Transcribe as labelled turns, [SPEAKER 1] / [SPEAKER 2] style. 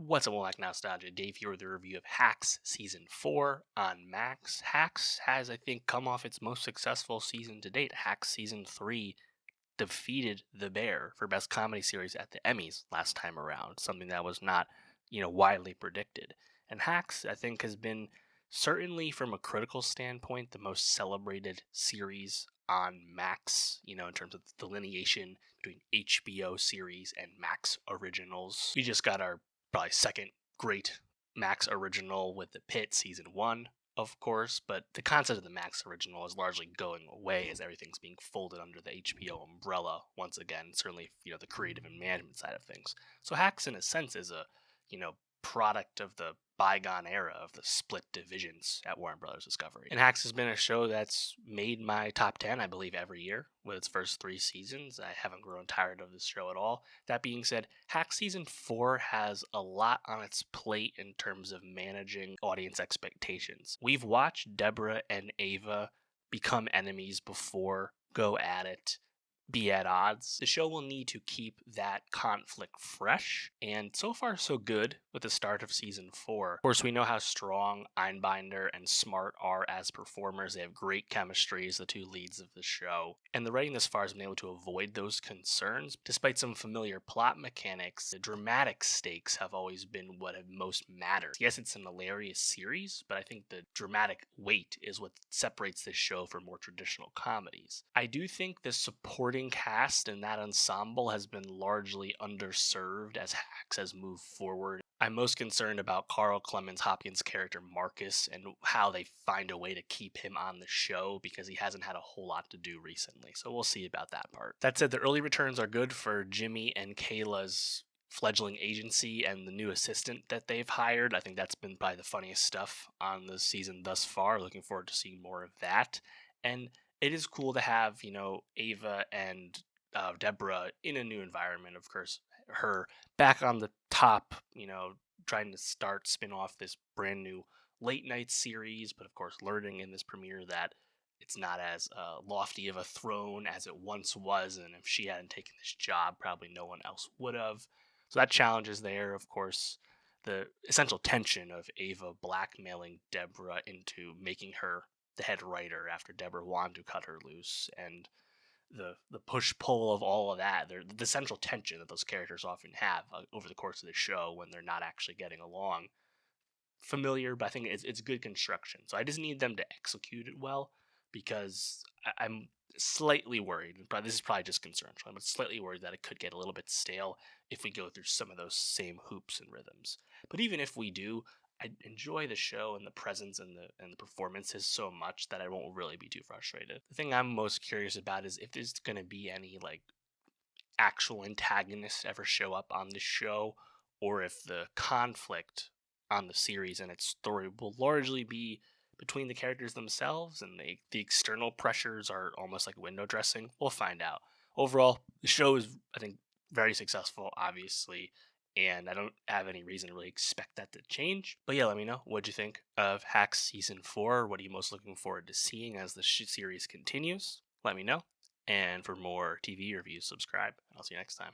[SPEAKER 1] What's up, like Nowstalgia? Dave here with a review of Hacks Season 4 on Max. Hacks has, I think, come off its most successful season to date. Hacks Season 3 defeated The Bear for Best Comedy Series at the Emmys last time around, something that was not, widely predicted. And Hacks, I think, has been, certainly from a critical standpoint, the most celebrated series on Max, in terms of the delineation between HBO series and Max originals. We just got our probably second great Max original with The Pit Season 1, of course, but the concept of the Max original is largely going away as everything's being folded under the HBO umbrella once again, certainly, the creative and management side of things. So Hacks, in a sense, is a, product of the bygone era of the split divisions at Warner Brothers Discovery. And Hacks has been a show that's made my top 10, I believe, every year with its first 3 seasons. I haven't grown tired of this show at all. That being said, Hacks Season 4 has a lot on its plate in terms of managing audience expectations. We've watched Deborah and Ava become enemies before, go at it, be at odds. The show will need to keep that conflict fresh, and so far so good with the start of Season 4. Of course, we know how strong Einbinder and Smart are as performers. They have great chemistry as the two leads of the show, and the writing thus far has been able to avoid those concerns. Despite some familiar plot mechanics, the dramatic stakes have always been what have most mattered. Yes, it's an hilarious series, but I think the dramatic weight is what separates this show from more traditional comedies. I do think the supporting cast in that ensemble has been largely underserved as Hacks has moved forward. I'm most concerned about Carl Clemons-Hopkins' character Marcus and how they find a way to keep him on the show because he hasn't had a whole lot to do recently. So we'll see about that part. That said, the early returns are good for Jimmy and Kayla's fledgling agency and the new assistant that they've hired. I think that's been probably the funniest stuff on the season thus far. Looking forward to seeing more of that. And it is cool to have, Ava and Deborah in a new environment. Of course, her back on the top, trying to spin off this brand new late night series, but of course, learning in this premiere that it's not as lofty of a throne as it once was, and if she hadn't taken this job, probably no one else would have. So that challenge is there, of course. The essential tension of Ava blackmailing Deborah into making her the head writer after Deborah wanted to cut her loose, and the push-pull of all of that, the central tension that those characters often have over the course of the show when they're not actually getting along. Familiar, but I think it's good construction. So I just need them to execute it well because I'm slightly worried. But this is probably just concern, but slightly worried that it could get a little bit stale if we go through some of those same hoops and rhythms. But even if we do, I enjoy the show and the presence and the performances so much that I won't really be too frustrated. The thing I'm most curious about is if there's going to be any actual antagonists ever show up on the show, or if the conflict on the series and its story will largely be between the characters themselves and the external pressures are almost like window dressing. We'll find out. Overall, the show is, I think, very successful, obviously, and I don't have any reason to really expect that to change. But yeah, let me know. What'd you think of Hacks Season 4? What are you most looking forward to seeing as the series continues? Let me know. And for more TV reviews, subscribe. I'll see you next time.